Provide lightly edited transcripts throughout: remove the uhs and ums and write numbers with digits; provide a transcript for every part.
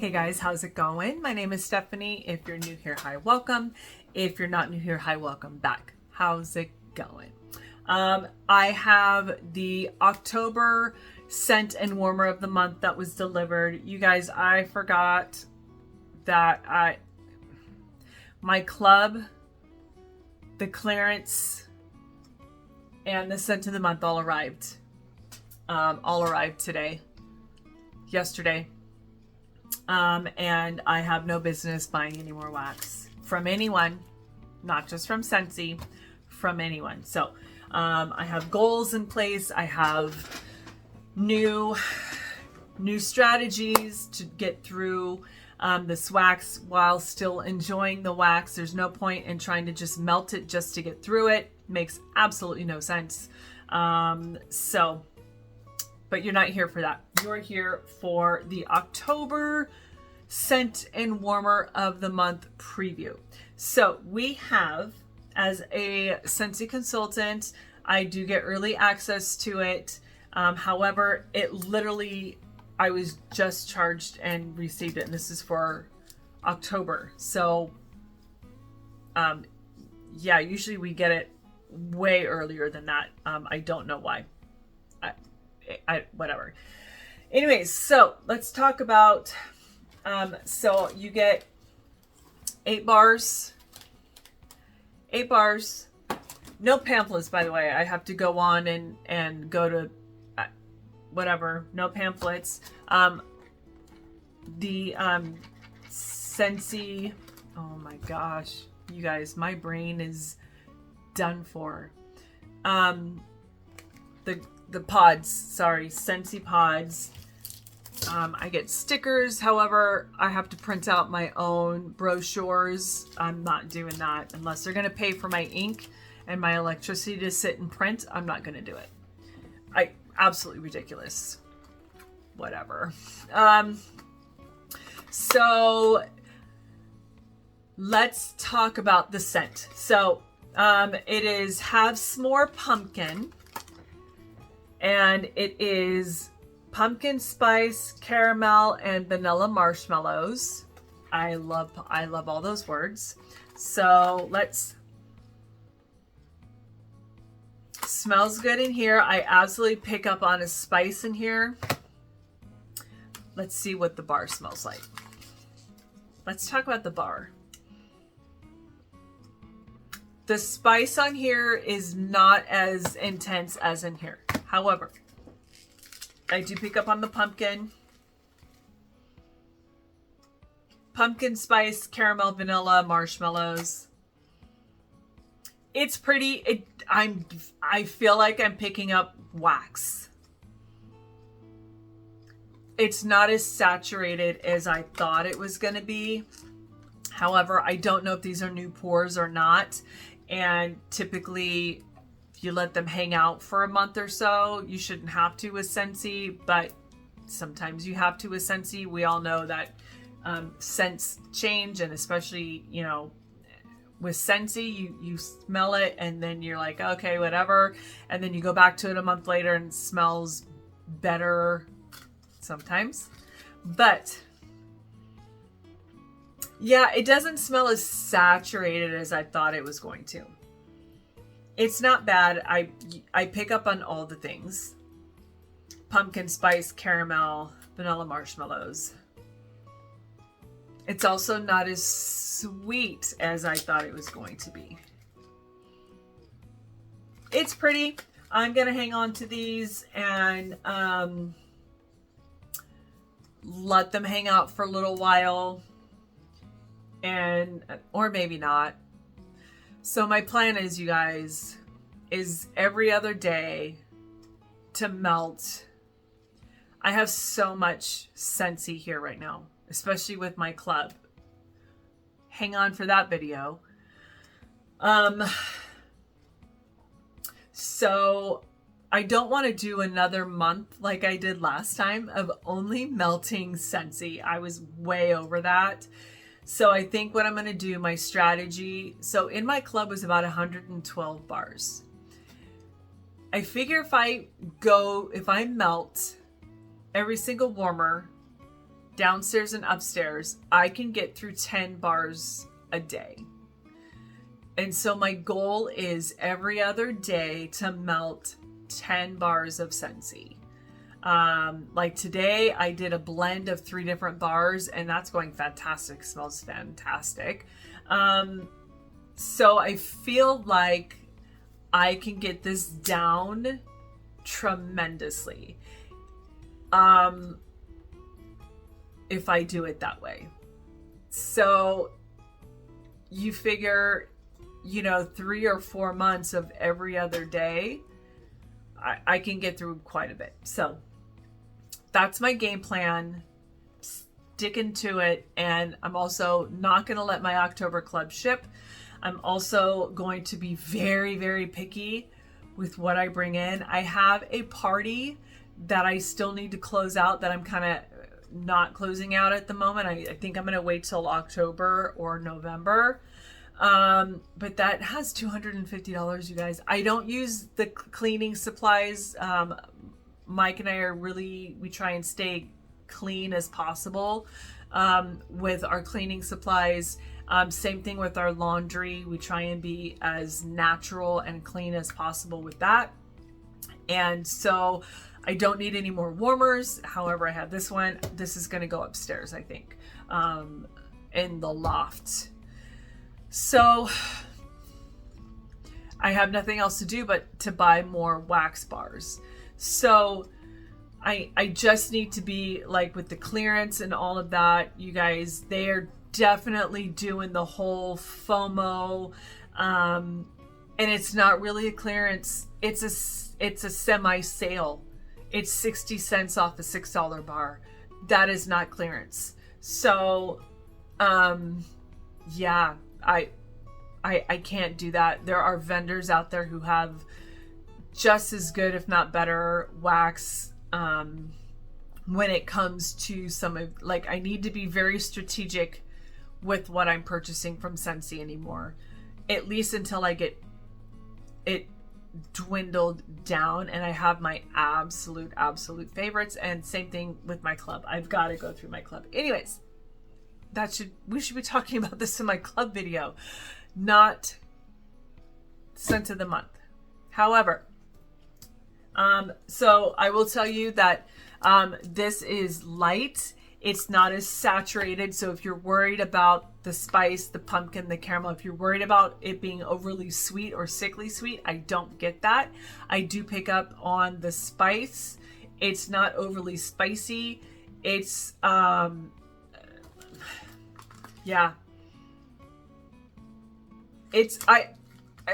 Hey guys, how's it going? My name is Stephanie. If you're new here, hi, welcome. If you're not new here, hi, welcome back. How's it going? I have the October scent and warmer of the month that was delivered. You guys, I forgot that my club, the clearance, and the scent of the month all arrived. All arrived yesterday. And I have no business buying any more wax from anyone, not just from Scentsy, from anyone. So I have goals in place. I have new strategies to get through this wax while still enjoying the wax. There's no point in trying to just melt it just to get through it. Makes absolutely no sense. But you're not here for that. You're here for the October scent and warmer of the month preview. So we have, as a Scentsy consultant, I do get early access to it. However, it literally, I was just charged and received it, and this is for October. So, yeah, usually we get it way earlier than that. I don't know why. Whatever. Anyways, so let's talk about, so you get 8 bars, no pamphlets, by the way. I have to go on and go to whatever, no pamphlets. The Scentsy, oh my gosh, you guys, my brain is done for. The pods, sorry, Scentsy pods. I get stickers. However, I have to print out my own brochures. I'm not doing that unless they're going to pay for my ink and my electricity to sit and print. I'm not going to do it. Absolutely ridiculous. Whatever. So let's talk about the scent. So it is Have S'more Pumpkin. And it is pumpkin spice, caramel, and vanilla marshmallows. I love all those words. So smells good in here. I absolutely pick up on a spice in here. Let's see what the bar smells like. Let's talk about the bar. The spice on here is not as intense as in here. However, I do pick up on the pumpkin spice, caramel, vanilla, marshmallows. It's pretty. I feel like I'm picking up wax. It's not as saturated as I thought it was going to be. However, I don't know if these are new pours or not. And typically, if you let them hang out for a month or so, you shouldn't have to with Scentsy, but sometimes you have to with Scentsy. We all know that scents change, and especially, you know, with Scentsy, you smell it and then you're like, okay, whatever. And then you go back to it a month later and it smells better sometimes. But yeah, it doesn't smell as saturated as I thought it was going to. It's not bad. I pick up on all the things. Pumpkin spice, caramel, vanilla marshmallows. It's also not as sweet as I thought it was going to be. It's pretty. I'm going to hang on to these and let them hang out for a little while. Or maybe not. So my plan is, you guys, is every other day to melt. I have so much Scentsy here right now, especially with my club. Hang on for that video. So I don't want to do another month like I did last time of only melting Scentsy. I was way over that. So I think what I'm going to do, my strategy, so in my club was about 112 bars. I figure if I melt every single warmer downstairs and upstairs, I can get through 10 bars a day. And so my goal is every other day to melt 10 bars of Scentsy. Like today I did a blend of 3 different bars, and that's going fantastic. Smells fantastic. So I feel like I can get this down tremendously. If I do it that way. So you figure, 3 or 4 months of every other day, I can get through quite a bit. So that's my game plan. Sticking to it. And I'm also not going to let my October club ship. I'm also going to be very, very picky with what I bring in. I have a party that I still need to close out that I'm kind of not closing out at the moment. I think I'm going to wait till October or November. But that has $250, you guys. I don't use the cleaning supplies. Mike and I we try and stay clean as possible with our cleaning supplies. Same thing with our laundry. We try and be as natural and clean as possible with that. And so I don't need any more warmers. However, I have this one. This is going to go upstairs, I think, in the loft. So I have nothing else to do but to buy more wax bars. So I just need to be like with the clearance and all of that. You guys, they're definitely doing the whole FOMO. And it's not really a clearance. It's a semi sale. It's 60 cents off a $6 bar. That is not clearance. So, yeah, I can't do that. There are vendors out there who have just as good, if not better, wax, when it comes to some of, like, I need to be very strategic with what I'm purchasing from Scentsy anymore, at least until I get it dwindled down and I have my absolute favorites. And same thing with my club. I've got to go through my club. Anyways, we should be talking about this in my club video, not scent of the month. However, so I will tell you that this is light. It's not as saturated. So if you're worried about the spice, the pumpkin, the caramel, if you're worried about it being overly sweet or sickly sweet, I don't get that. I do pick up on the spice. It's not overly spicy. It's, yeah.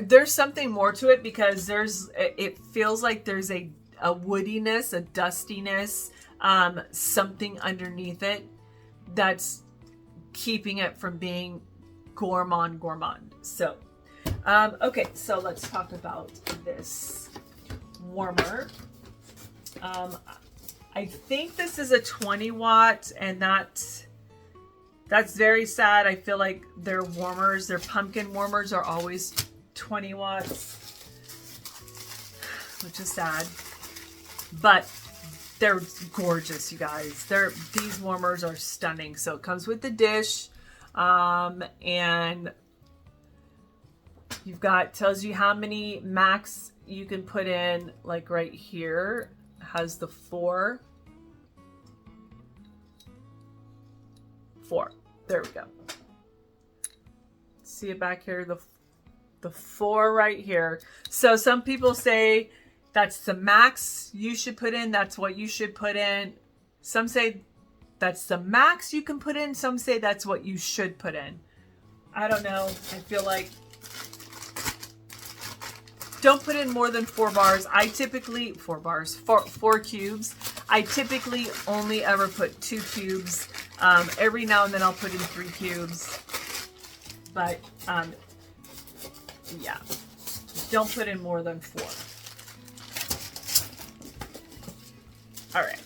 There's something more to it because it feels like there's a woodiness, a dustiness, something underneath it that's keeping it from being gourmand. So, okay, so let's talk about this warmer. I think this is a 20 watt, and that's very sad. I feel like their pumpkin warmers are always 20 watts, which is sad, but they're gorgeous, you guys. These warmers are stunning. So it comes with the dish, and tells you how many max you can put in. Like right here has the 4. There we go. See it back here, the 4 right here. So some people say that's the max you should put in. That's what you should put in. Some say that's the max you can put in. Some say that's what you should put in. I don't know. I feel like don't put in more than 4 bars. I typically 4 cubes. I typically only ever put 2 cubes. Every now and then I'll put in 3 cubes. But yeah, don't put in more than 4. All right.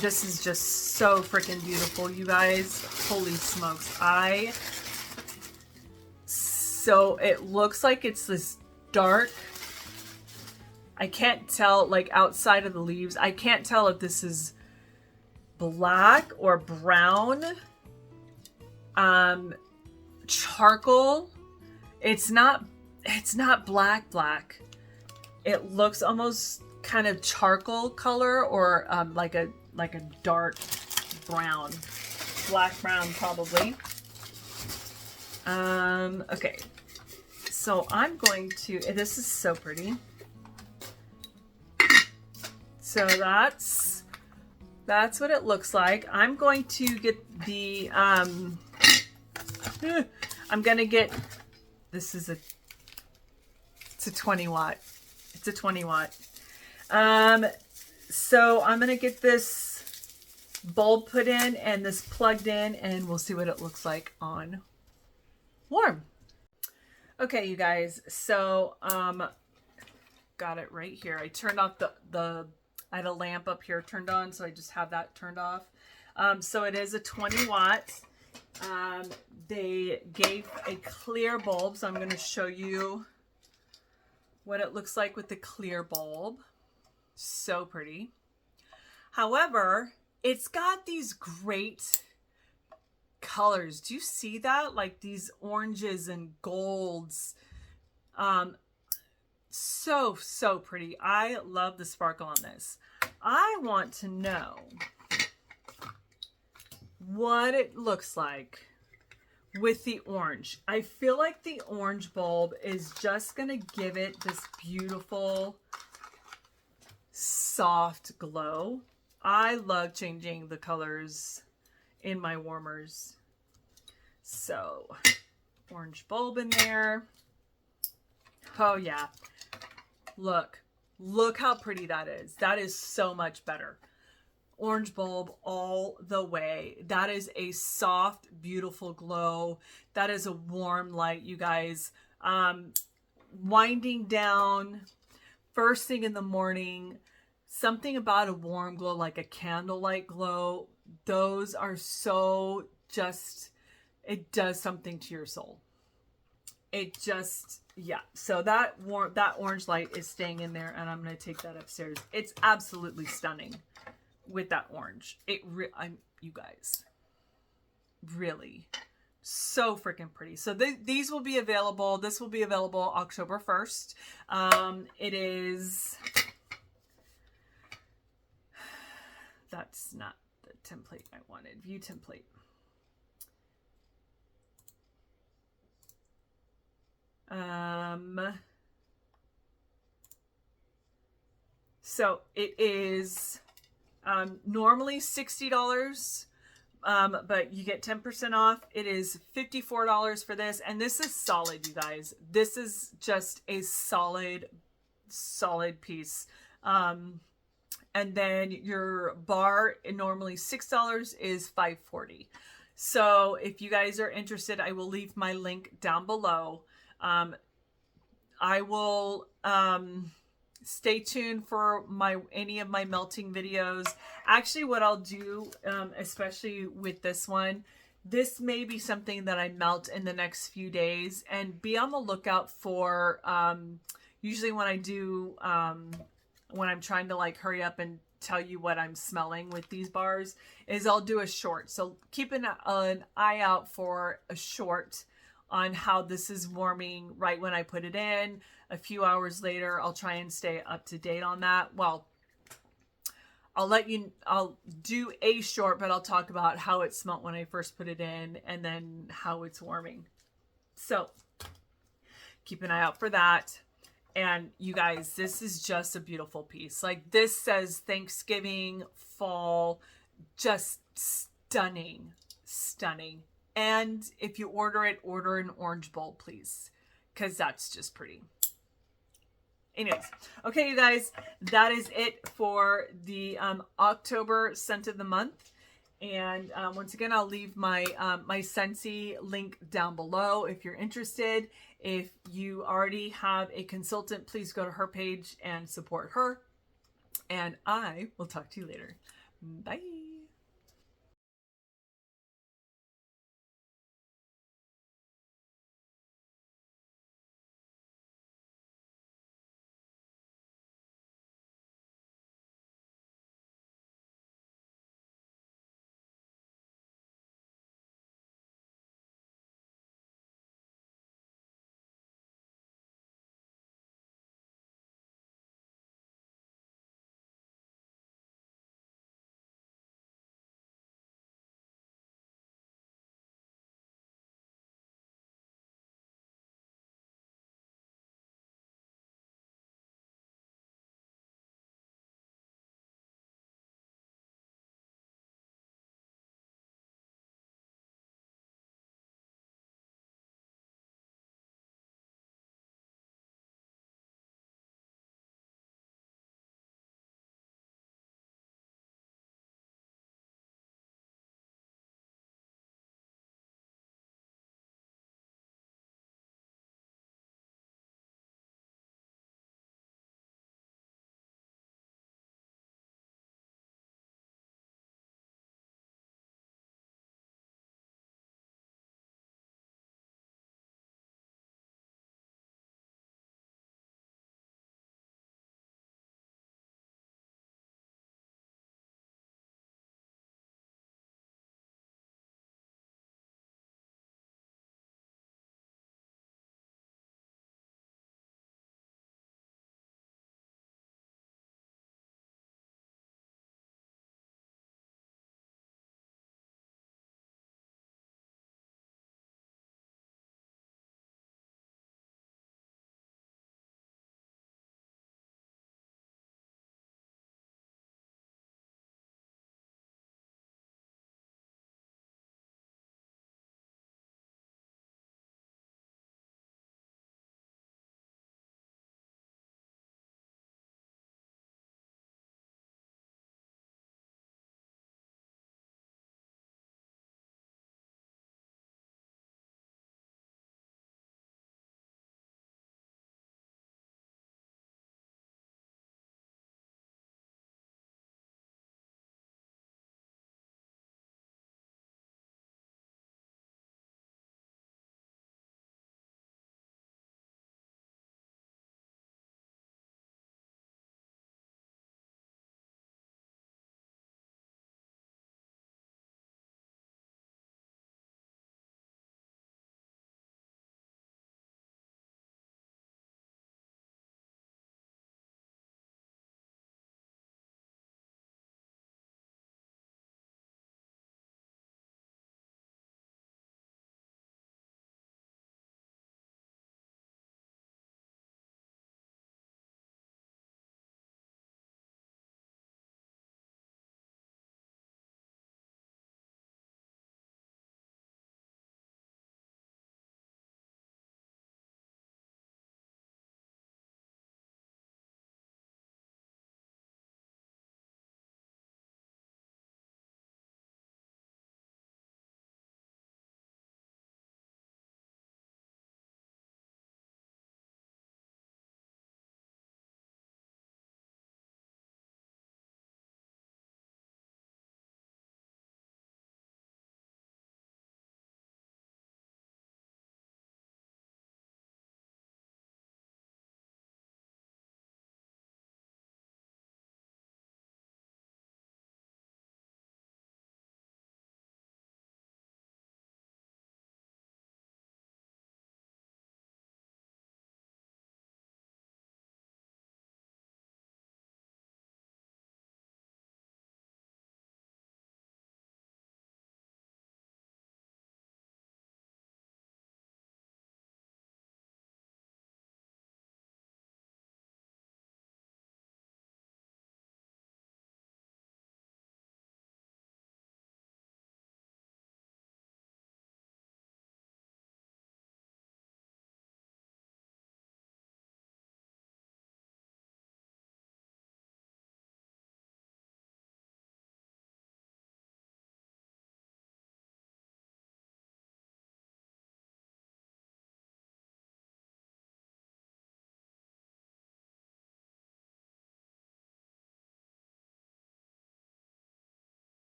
This is just so freaking beautiful, you guys. Holy smokes. So it looks like it's this dark. I can't tell, like outside of the leaves, I can't tell if this is black or brown, charcoal. It's not black. It looks almost kind of charcoal color, or like a dark brown, black brown probably. Okay, so I'm going to, this is so pretty. So that's what it looks like. I'm going to get the, I'm gonna get, this is it's a 20 watt. It's a 20 watt. So I'm gonna get this bulb put in and this plugged in, and we'll see what it looks like on warm. Okay, you guys, so got it right here. I turned off the I had a lamp up here turned on, so I just have that turned off. So it is a 20 watt. They gave a clear bulb, so I'm going to show you what it looks like with the clear bulb. So pretty. However, it's got these great colors. Do you see that? Like these oranges and golds. So pretty. I love the sparkle on this. I want to know what it looks like with the orange. I feel like the orange bulb is just gonna give it this beautiful soft glow. I love changing the colors in my warmers. So orange bulb in there. Oh yeah, look how pretty that is. That is so much better. Orange bulb all the way. That is a soft, beautiful glow. That is a warm light, you guys. Winding down, first thing in the morning, something about a warm glow, like a candlelight glow. Those are so just, it does something to your soul. It just, yeah. So that orange light is staying in there, and I'm going to take that upstairs. It's absolutely stunning with that orange. You guys, really so freaking pretty. So these will be available. This will be available October 1st. It is, that's not the template I wanted. View template. So it is normally $60, but you get 10% off. It is $54 for this, and this is solid, you guys. This is just a solid piece. And then your bar, normally $6, is $5.40. So if you guys are interested, I will leave my link down below. I will stay tuned for any of my melting videos. Actually, what I'll do, especially with this one, this may be something that I melt in the next few days, and be on the lookout for, usually when I do, when I'm trying to like hurry up and tell you what I'm smelling with these bars, is I'll do a short. So keep an eye out for a short on how this is warming right when I put it in. A few hours later, I'll try and stay up to date on that. Well, I'll do a short, but I'll talk about how it smelt when I first put it in, and then how it's warming. So keep an eye out for that. And you guys, this is just a beautiful piece. Like, this says Thanksgiving, fall, just stunning. And if you order it, order an orange bulb, please, because that's just pretty. Anyways, okay, you guys, that is it for the October scent of the month. And once again, I'll leave my my Scentsy link down below if you're interested. If you already have a consultant, please go to her page and support her. And I will talk to you later. Bye.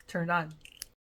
turned on.